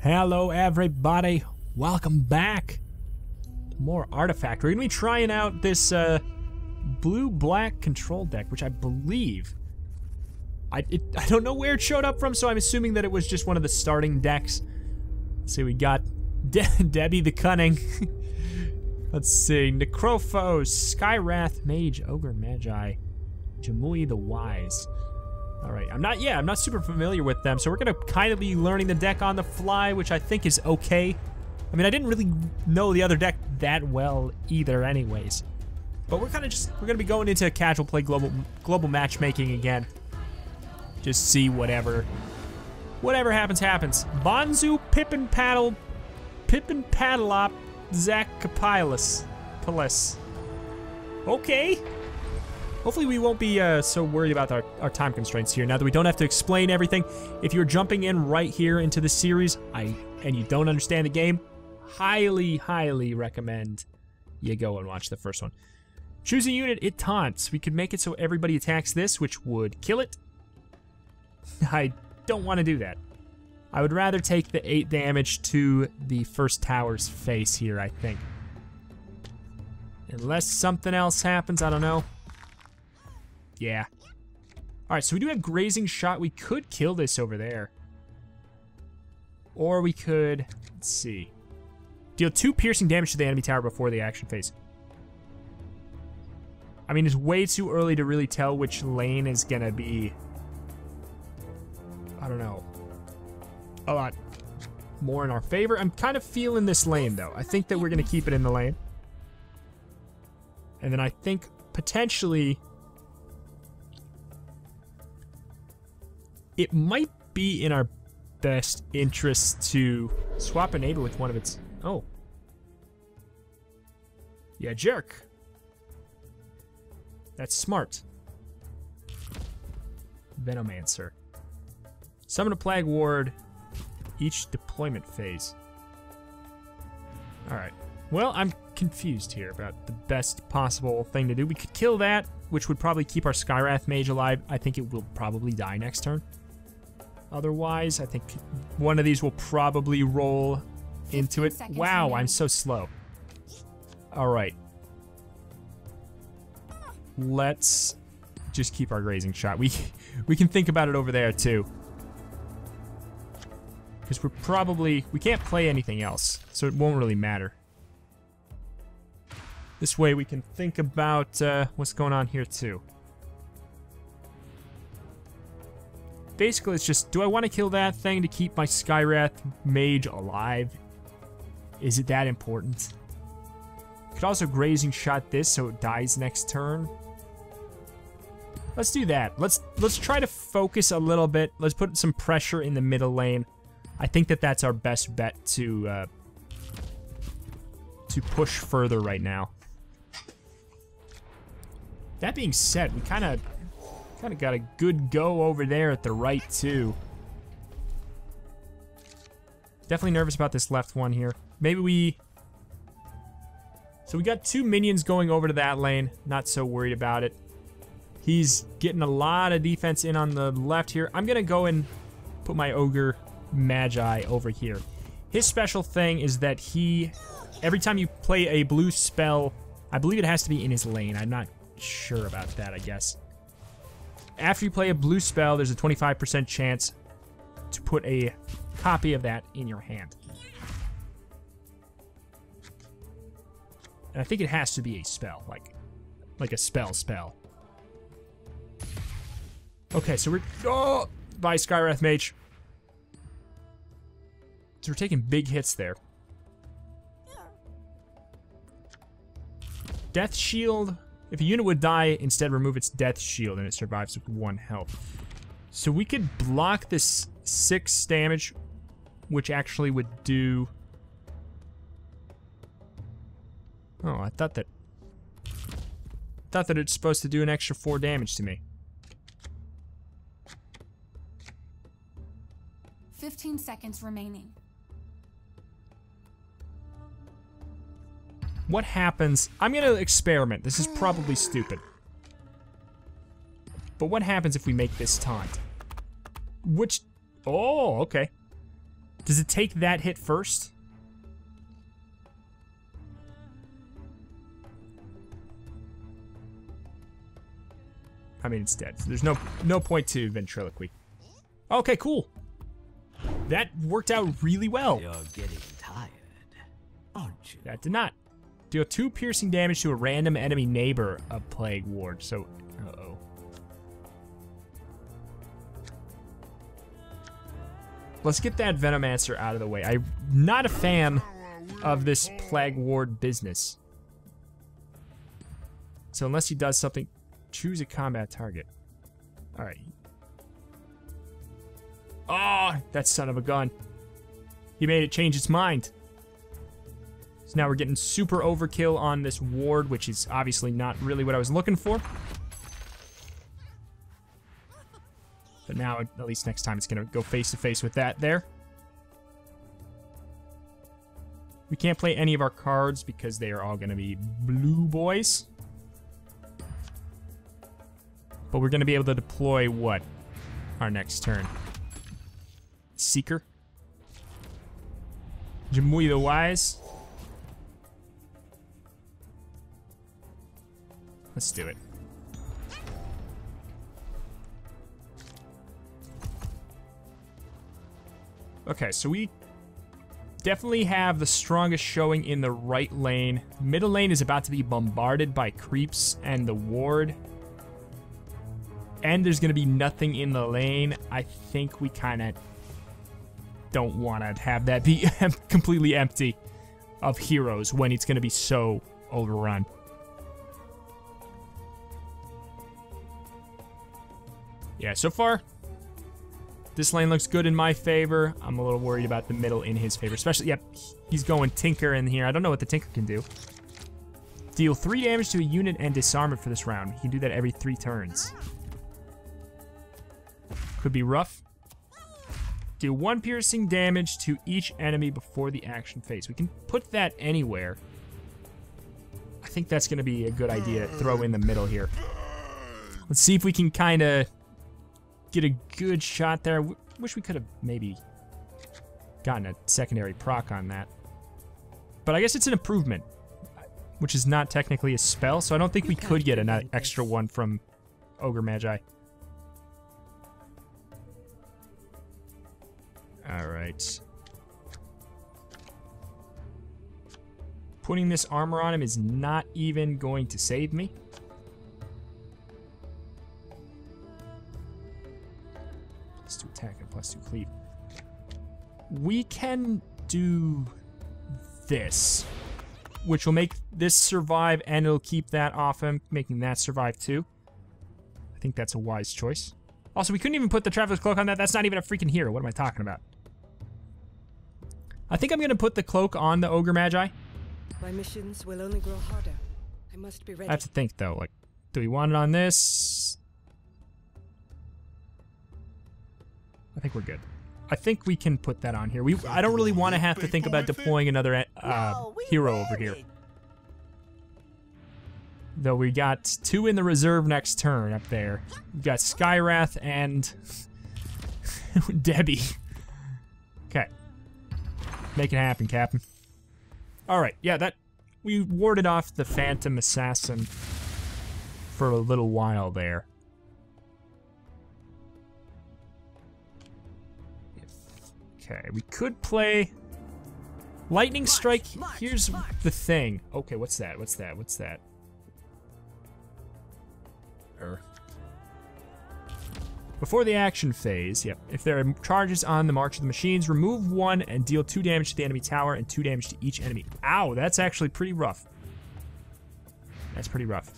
Hello everybody, welcome back to more Artifact. We're gonna be trying out this blue-black control deck, which I believe, I don't know where it showed up from, so I'm assuming that it was just one of the starting decks. Let's see, we got Debbie the Cunning. Let's see, Necrophos, Skywrath, Mage, Ogre, Magi, Jamui the Wise. Alright, I'm not super familiar with them, so we're gonna kind of be learning the deck on the fly, which I think is okay. I mean, I didn't really know the other deck that well either anyways. But we're gonna be going into casual play global matchmaking again. Just see whatever happens. Bonzu, Pippin Paddleop, Zach Capilus. Okay. Hopefully we won't be so worried about our time constraints here now that we don't have to explain everything. If you're jumping in right here into the series and you don't understand the game, highly recommend you go and watch the first one. Choose a unit, it taunts. We could make it so everybody attacks this, which would kill it. I don't want to do that. I would rather take the 8 damage to the first tower's face here, I think. Unless something else happens, I don't know. Yeah. Alright, so we do have Grazing Shot. We could kill this over there. Or we could, let's see. Deal 2 piercing damage to the enemy tower before the action phase. I mean, it's way too early to really tell which lane is gonna be, I don't know, a lot more in our favor. I'm kind of feeling this lane, though. I think that we're gonna keep it in the lane. And then I think, potentially, it might be in our best interest to swap a neighbor with one of its... Oh. Yeah, jerk. That's smart. Venomancer. Summon a Plague Ward each deployment phase. Alright. Well, I'm confused here about the best possible thing to do. We could kill that, which would probably keep our Skywrath Mage alive. I think it will probably die next turn. Otherwise, I think one of these will probably roll into it. Wow, I'm so slow. Alright. Let's just keep our Grazing Shot. We can think about it over there, too. Because we can't play anything else, so it won't really matter. This way we can think about what's going on here, too. Basically, it's just, do I want to kill that thing to keep my Skywrath Mage alive? Is it that important? Could also Grazing Shot this so it dies next turn. Let's do that. Let's try to focus a little bit. Let's put some pressure in the middle lane. I think that that's our best bet to push further right now. That being said, we kind of got a good go over there at the right, too. Definitely nervous about this left one here. Maybe we... So we got 2 minions going over to that lane. Not so worried about it. He's getting a lot of defense in on the left here. I'm going to go and put my Ogre Magi over here. His special thing is that every time you play a blue spell, I believe it has to be in his lane. I'm not sure about that, I guess. After you play a blue spell, there's a 25% chance to put a copy of that in your hand. And I think it has to be a spell, like a spell. Okay, so we're... by Skywrath Mage. So we're taking big hits there. Death Shield. If a unit would die, instead remove its Death Shield and it survives with 1 health. So we could block this 6 damage, which actually would do... Oh, I thought that it's supposed to do an extra 4 damage to me. 15 seconds remaining. What happens... I'm gonna experiment. This is probably stupid. But what happens if we make this taunt? Which... Oh, okay. Does it take that hit first? I mean, it's dead. So there's no point to ventriloquy. Okay, cool. That worked out really well. You're getting tired, aren't you? That did not. Deal 2 piercing damage to a random enemy neighbor of Plague Ward. So, uh-oh. Let's get that Venomancer out of the way. I'm not a fan of this Plague Ward business. So unless he does something, choose a combat target. All right. Oh, that son of a gun. He made it change its mind. So now we're getting super overkill on this ward, which is obviously not really what I was looking for. But now, at least next time, it's going to go face-to-face with that there. We can't play any of our cards because they are all going to be blue boys. But we're going to be able to deploy what? Our next turn. Seeker. Jamui the Wise. Let's do it. Okay, so we definitely have the strongest showing in the right lane. Middle lane is about to be bombarded by creeps and the ward. And there's going to be nothing in the lane. I think we kind of don't want to have that be completely empty of heroes when it's going to be so overrun. Yeah, so far, this lane looks good in my favor. I'm a little worried about the middle in his favor, especially, yep, he's going Tinker in here. I don't know what the Tinker can do. Deal 3 damage to a unit and disarm it for this round. He can do that every 3 turns. Could be rough. Do 1 piercing damage to each enemy before the action phase. We can put that anywhere. I think that's going to be a good idea to throw in the middle here. Let's see if we can kind of get a good shot there. Wish we could have maybe gotten a secondary proc on that. But I guess it's an improvement, which is not technically a spell, so I don't think we could get an extra one from Ogre Magi. All right. Putting this armor on him is not even going to save me. Plus 2 attack and plus 2 cleave. We can do this, which will make this survive, and it'll keep that off him, making that survive too. I think that's a wise choice. Also, we couldn't even put the Traveler's Cloak on that. That's not even a freaking hero. What am I talking about? I think I'm going to put the cloak on the Ogre Magi. My missions will only grow harder. I must be ready. I have to think, though. Like, do we want it on this? I think we're good. I think we can put that on here. I don't really want to have to think about deploying another hero over here. Though we got 2 in the reserve next turn up there. We got Skywrath and Debbie. Okay. Make it happen, Captain. Alright, yeah, we warded off the Phantom Assassin for a little while there. Okay, we could play Lightning Strike. Here's the thing. Okay, what's that? What's that? What's that? Before the action phase, yep, if there are charges on the March of the Machines, remove 1 and deal 2 damage to the enemy tower and 2 damage to each enemy. Ow, that's actually pretty rough. That's pretty rough.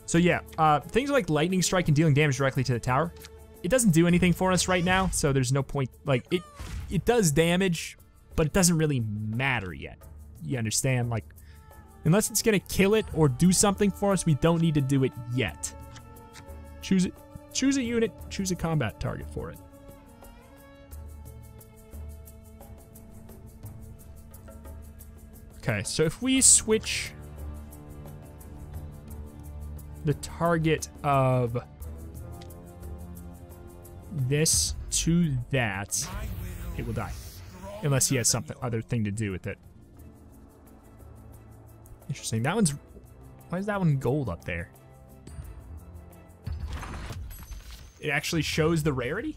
So yeah, things like Lightning Strike and dealing damage directly to the tower, it doesn't do anything for us right now, so there's no point. Like, it does damage, but it doesn't really matter yet. You understand? Like, unless it's gonna kill it or do something for us, we don't need to do it yet. Choose it. Choose a unit, choose a combat target for it. Okay, so if we switch the target of this to that, it will die. Unless he has something other thing to do with it. Interesting. That one's... Why is that one gold up there? It actually shows the rarity?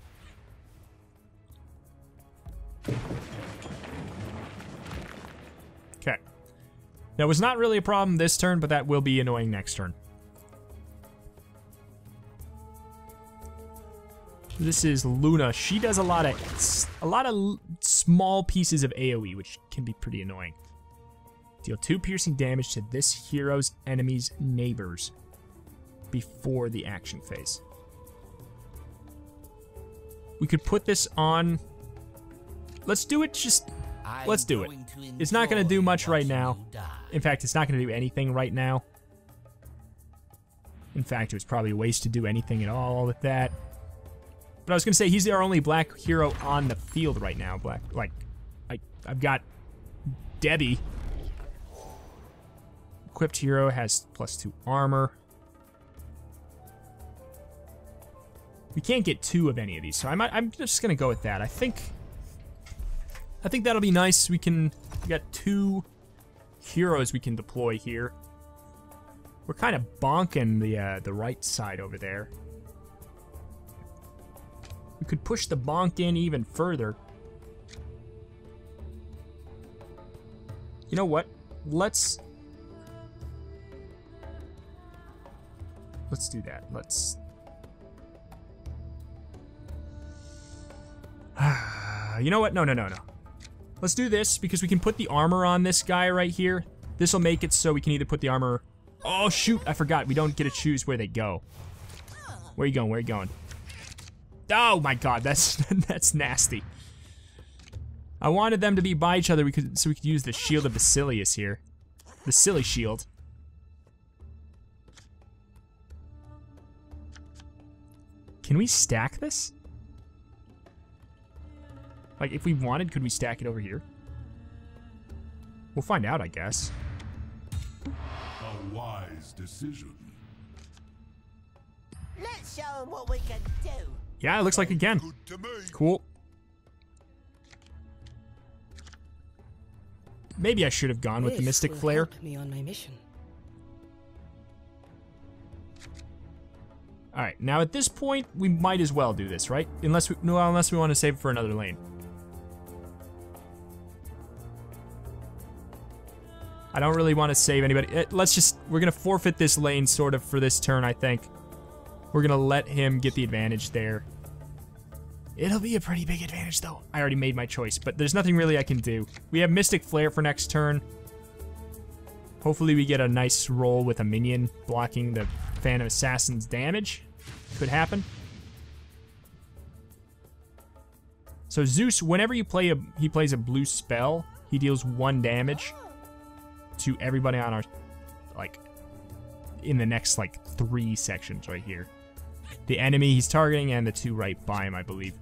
Okay. That was not really a problem this turn, but that will be annoying next turn. This is Luna. She does a lot of small pieces of AoE, which can be pretty annoying. Deal 2 piercing damage to this hero's enemy's neighbors before the action phase. We could put this on... Let's do it just... Let's do it. It's not going to do much right now. In fact, it's not going to do anything right now. In fact, it was probably a waste to do anything at all with that. But I was going to say, he's our only black hero on the field right now. I've got Debbie. Equipped hero has +2 armor. We can't get 2 of any of these, so I'm just going to go with that. I think that'll be nice. We got 2 heroes we can deploy here. We're kind of bonking the right side over there. We could push the bonk in even further. You know what? Let's do that. You know what? No. Let's do this because we can put the armor on this guy right here. This will make it so we can either put the armor... Oh, shoot. I forgot. We don't get to choose where they go. Where are you going? Where are you going? Oh, my God. That's nasty. I wanted them to be by each other so we could use the Shield of Basilius here. The silly shield. Can we stack this? Like, if we wanted, could we stack it over here? We'll find out, I guess. A wise decision. Let's show them what we can do. Yeah, it looks like again. Good to me. Cool. Maybe I should have gone with the Mystic Flare. Help me on my mission. All right, now at this point, we might as well do this, right? Unless we want to save it for another lane. I don't really want to save anybody. We're going to forfeit this lane sort of for this turn, I think. We're going to let him get the advantage there. It'll be a pretty big advantage, though. I already made my choice, but there's nothing really I can do. We have Mystic Flare for next turn. Hopefully we get a nice roll with a minion blocking the Phantom Assassin's damage. Could happen. So Zeus, whenever he plays a blue spell, he deals 1 damage to everybody on our, in the next, 3 sections right here. The enemy he's targeting and the 2 right by him, I believe.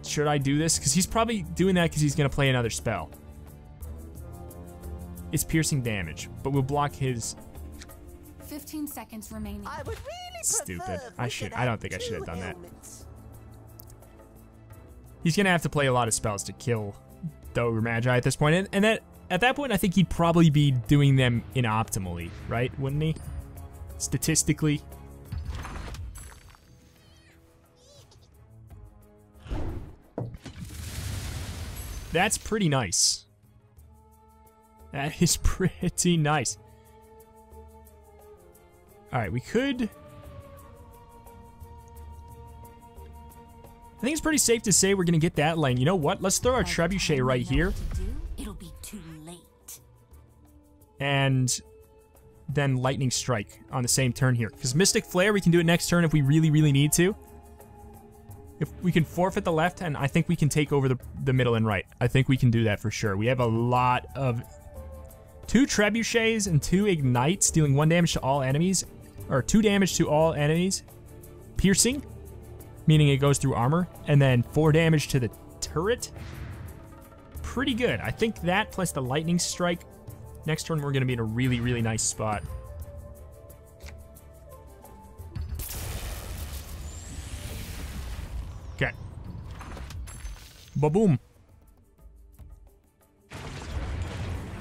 Should I do this? Because he's probably doing that because he's going to play another spell. It's piercing damage, but we'll block his... 15 seconds remaining. I would really Stupid. prefer I don't think I should have done that. helmets. He's going to have to play a lot of spells to kill the Ogre Magi at this point. And at that point, I think he'd probably be doing them inoptimally, right? Wouldn't he? Statistically. That's pretty nice. That is pretty nice. Alright, we could... I think it's pretty safe to say we're going to get that lane. You know what? Let's throw our Trebuchet right here. It'll be too late. And then Lightning Strike on the same turn here. Because Mystic Flare, we can do it next turn if we really, really need to. If we can forfeit the left, and I think we can take over the middle and right. I think we can do that for sure. We have a lot of... 2 Trebuchets and 2 Ignites, dealing 1 damage to all enemies. Or 2 damage to all enemies. Piercing, meaning it goes through armor. And then 4 damage to the turret. Pretty good. I think that plus the Lightning Strike. Next turn we're going to be in a really, really nice spot. Okay. Ba-boom.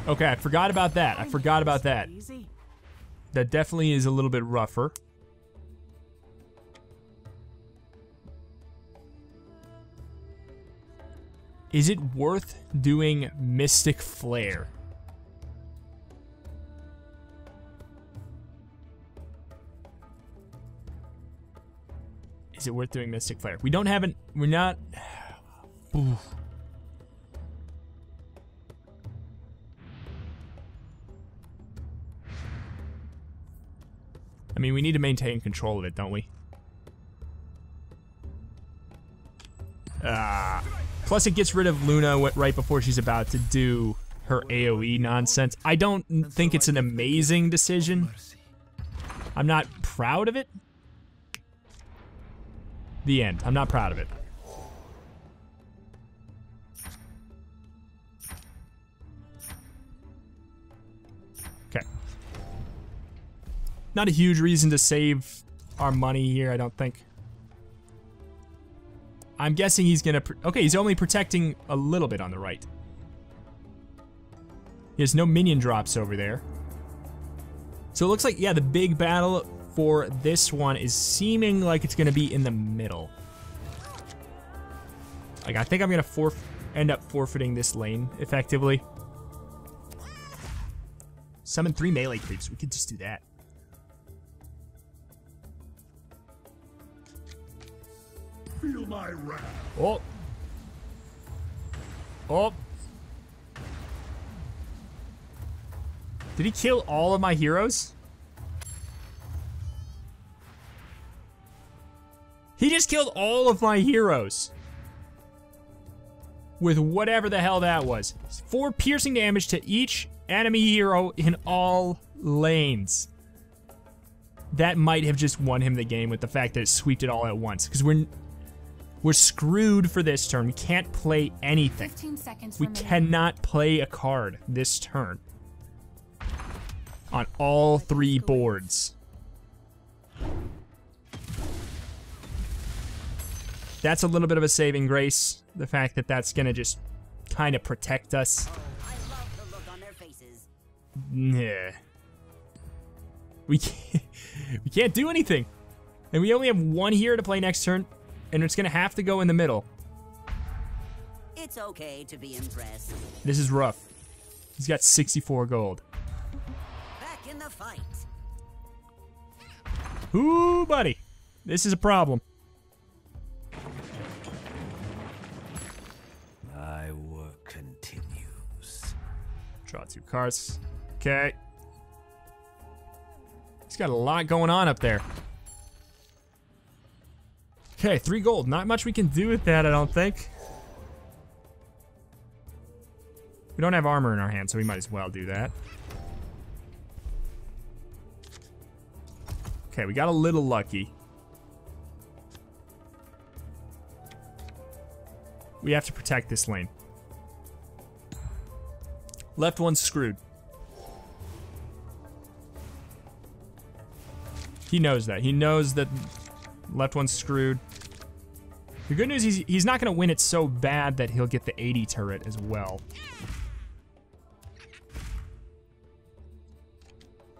Okay, I forgot about that. I forgot about that. That definitely is a little bit rougher. Is it worth doing Mystic Flare? Is it worth doing Mystic Flare? We don't have an... We're not... Oof. I mean, we need to maintain control of it, don't we? Plus, it gets rid of Luna right before she's about to do her AoE nonsense. I don't think it's an amazing decision. I'm not proud of it. The end. I'm not proud of it. Okay. Not a huge reason to save our money here, I don't think. I'm guessing he's gonna... Okay, he's only protecting a little bit on the right. He has no minion drops over there. So it looks like, yeah, the big battle for this one is seeming like it's gonna be in the middle. Like, I think I'm gonna end up forfeiting this lane, effectively. Summon 3 melee creeps. We could just do that. Feel my wrath. Oh. Oh. Did he kill all of my heroes? He just killed all of my heroes. With whatever the hell that was. 4 piercing damage to each enemy hero in all lanes. That might have just won him the game with the fact that it sweeped it all at once. Because we're screwed for this turn. We can't play anything. 15 seconds we remaining. cannot play a card this turn. On all 3 boards. That's a little bit of a saving grace. The fact that that's gonna just kind of protect us. I love the look on their faces. Nah. We can't do anything. And we only have 1 here to play next turn. And it's gonna have to go in the middle. It's okay to be impressed. This is rough. He's got 64 gold. Back in the fight. Ooh, buddy. This is a problem. My work continues. Draw 2 cards. Okay. He's got a lot going on up there. Okay, 3 gold. Not much we can do with that, I don't think. We don't have armor in our hand, so we might as well do that. Okay, we got a little lucky. We have to protect this lane. Left one's screwed. He knows that. He knows that left one's screwed. The good news is he's not going to win it so bad that he'll get the 80 turret as well.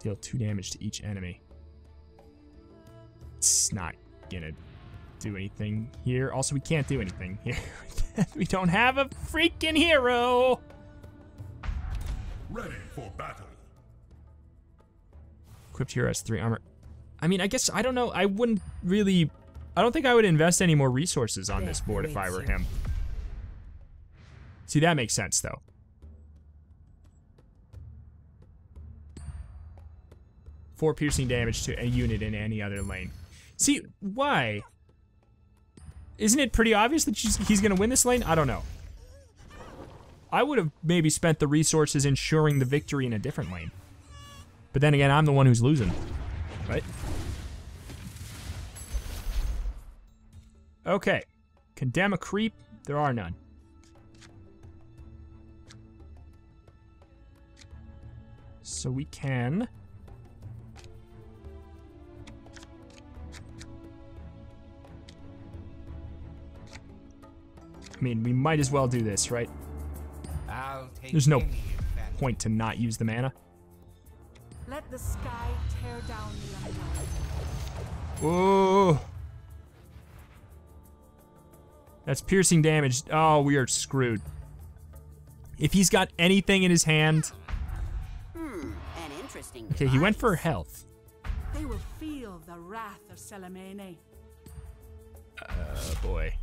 Deal 2 damage to each enemy. It's not going to do anything here. Also, we can't do anything here. We don't have a freaking hero. Ready for battle. Equipped hero has 3 armor. I mean, I guess, I don't know. I wouldn't really... I don't think I would invest any more resources on this board if I were him. See, that makes sense, though. Four piercing damage to a unit in any other lane. See, why? Isn't it pretty obvious that he's going to win this lane? I don't know. I would have maybe spent the resources ensuring the victory in a different lane. But then again, I'm the one who's losing. Right? Okay. Condemn a creep. There are none. So we can... I mean, we might as well do this, right? There's no point to not use the mana. Let the sky tear down the undead. Whoa. That's piercing damage. Oh, we are screwed. If he's got anything in his hand. An interesting Okay, he went for health. They will feel the wrath of Salmelainen. Oh boy.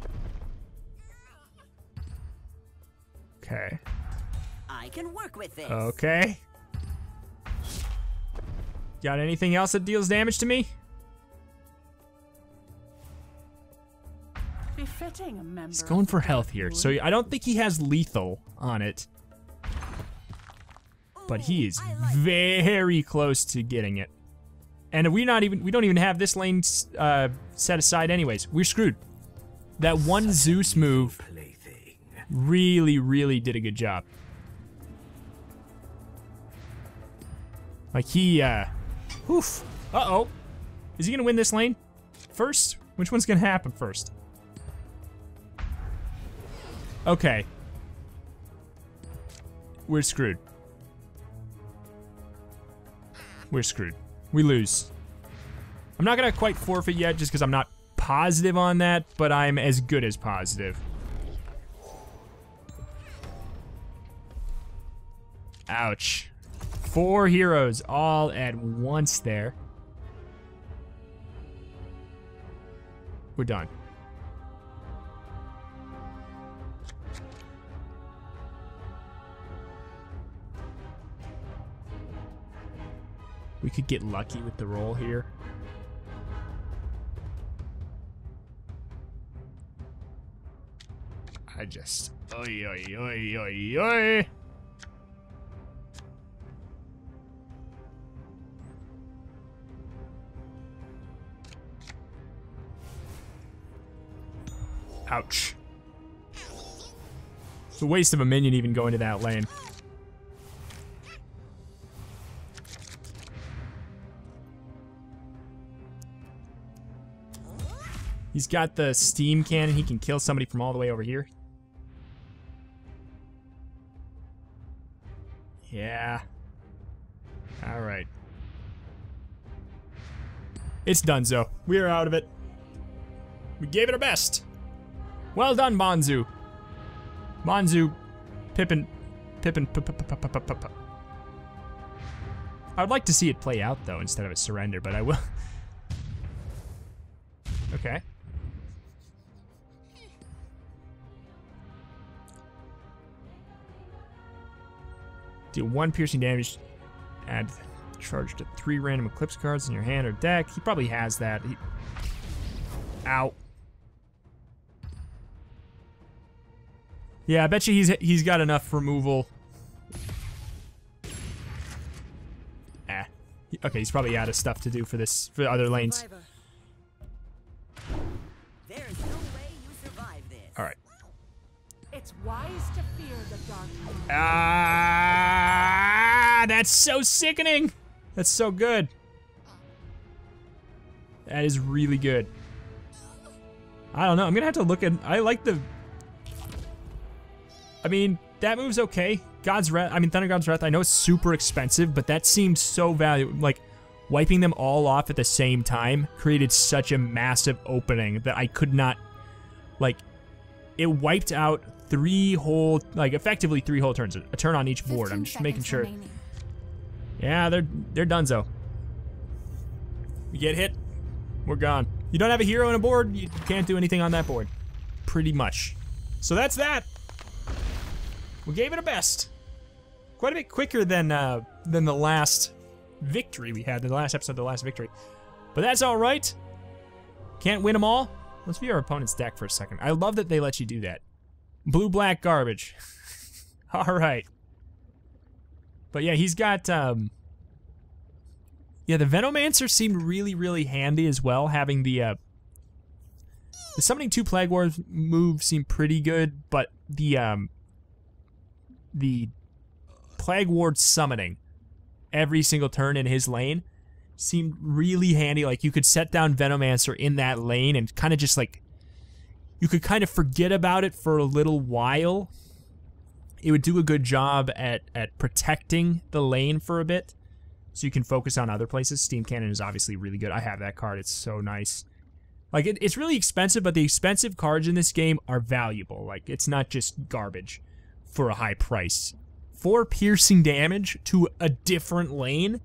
Okay. I can work with this. Okay. Got anything else that deals damage to me? Befitting a member. He's going for health here, so I don't think he has lethal on it. But he is very close to getting it. And we don't even have this lane set aside anyways. We're screwed. That one Zeus move really did a good job. Like he, oof. Uh-oh. Is he gonna win this lane first? Which one's gonna happen first? Okay. We're screwed. We're screwed. We lose. I'm not gonna quite forfeit yet just because I'm not positive on that, but I'm as good as positive. Ouch. 4 heroes all at once there. We're done. We could get lucky with the roll here. I just... Oy, oy, oy, oy, oy. Ouch. It's a waste of a minion even going to that lane. He's got the steam cannon. He can kill somebody from all the way over here. Yeah. All right. It's donezo. We're out of it. We gave it our best. Well done, Bonzu. Bonzu, Pippin. I would like to see it play out, though, instead of a surrender, but I will. Okay. Deal 1 piercing damage. Add charge to 3 random Eclipse cards in your hand or deck. He probably has that. Ow. Yeah, I bet you he's got enough removal. Okay, he's probably out of stuff to do for other lanes. There is no way you survive this. All right. It's wise to fear the dark. Ah, that's so sickening. That's so good. That is really good. I don't know. I'm gonna have to look at. I like the. I mean, that move's okay. God's Wrath. I mean, Thunder God's Wrath. I know it's super expensive, but that seems so valuable. Like, wiping them all off at the same time created such a massive opening that I could not. Like, it wiped out 3 whole, like, effectively 3 whole turns. A turn on each board. I'm just making sure. Remaining. Yeah, they're donezo. You get hit, we're gone. You don't have a hero on a board, you can't do anything on that board. Pretty much. So that's that. We gave it our best. Quite a bit quicker than the last victory we had, the last episode, the last victory. But that's all right. Can't win them all. Let's view our opponent's deck for a second. I love that they let you do that. Blue-black garbage. All right. But yeah, he's got, yeah, the Venomancer seemed really handy as well, having the summoning 2 Plague Wars move seemed pretty good, but the Plague Ward summoning every single turn in his lane seemed really handy. Like, you could set down Venomancer in that lane and kind of just, like, you could kind of forget about it for a little while. It would do a good job at protecting the lane for a bit, so you can focus on other places. Steam Cannon is obviously really good. I have that card. It's so nice. Like, it's really expensive, but the expensive cards in this game are valuable. Like, it's not just garbage for a high price. 4 piercing damage to a different lane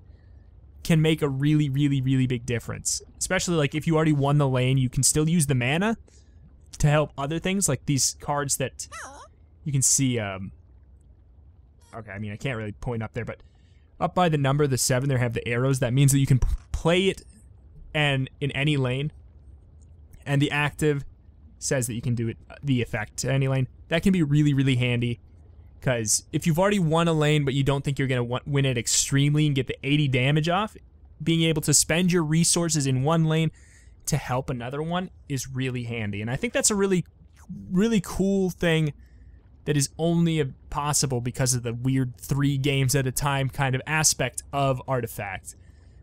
can make a really, really, really big difference. Especially, like, if you already won the lane, you can still use the mana to help other things, like these cards that you can see, okay, I mean, I can't really point up there, but up by the number, the 7, there have the arrows. That means that you can play it and in any lane. And the active says that you can do it, the effect to any lane. That can be really, really handy. Because if you've already won a lane, but you don't think you're going to win it extremely and get the 80 damage off, being able to spend your resources in one lane to help another one is really handy. And I think that's a really, really cool thing that is only possible because of the weird 3 games at a time kind of aspect of Artifact.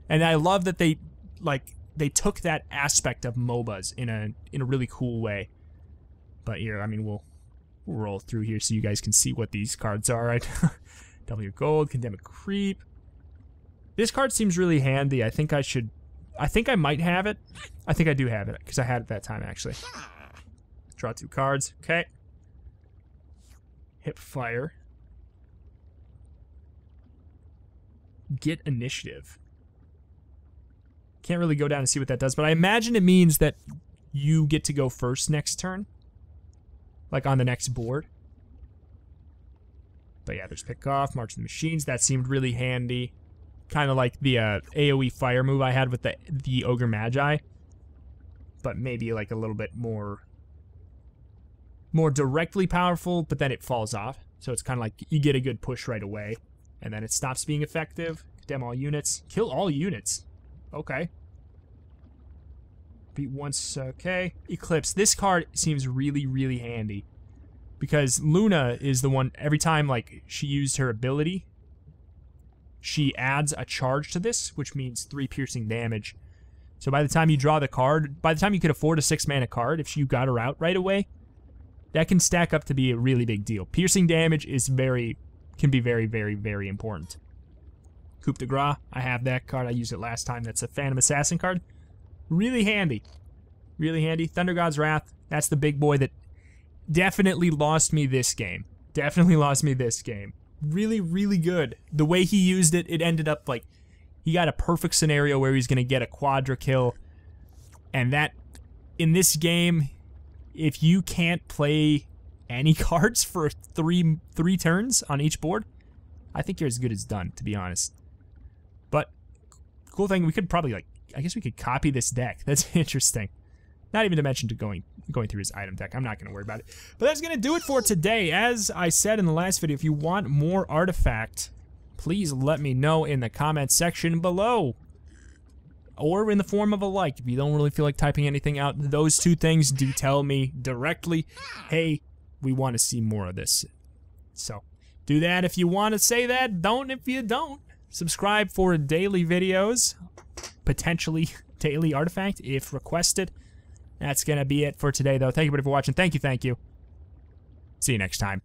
And I love that they took that aspect of MOBAs in a really cool way. But here, I mean, we'll roll through here so you guys can see what these cards are, right? Double your gold, condemn a creep. This card seems really handy. I think I might have it. I think I do have it, because I had it that time, actually. Draw 2 cards. Okay. Hip fire. Get initiative. Can't really go down and see what that does, but I imagine it means that you get to go first next turn. Like on the next board. But yeah, there's pick off, march the machines. That seemed really handy. Kind of like the AoE fire move I had with the Ogre Magi. But maybe like a little bit more directly powerful, but then it falls off. So it's kind of like you get a good push right away. And then it stops being effective. Condemn all units. Kill all units. Okay. Beat once, okay. Eclipse. This card seems really, really handy. Because Luna is the one, every time, like, she used her ability, she adds a charge to this, which means 3 piercing damage. So by the time you draw the card, by the time you could afford a 6-mana card, if you got her out right away, that can stack up to be a really big deal. Piercing damage is can be very, very, very important. Coup de Grace, I have that card. I used it last time. That's a Phantom Assassin card. Really handy. Really handy. Thunder God's Wrath, that's the big boy that definitely lost me this game. Definitely lost me this game. Really, really good. The way he used it, it ended up like he got a perfect scenario where he's going to get a quadra kill. And that, in this game, if you can't play any cards for three turns on each board, I think you're as good as done, to be honest. But, cool thing, we could probably, like, I guess we could copy this deck. That's interesting. Not even to mention going through his item deck. I'm not going to worry about it. But that's going to do it for today. As I said in the last video, if you want more Artifact, please let me know in the comment section below. Or in the form of a like. If you don't really feel like typing anything out, those 2 things do tell me directly, hey, we want to see more of this. So, do that if you want to say that. Don't if you don't. Subscribe for daily videos. Potentially daily Artifact if requested. That's going to be it for today, though. Thank you, everybody, for watching. Thank you. See you next time.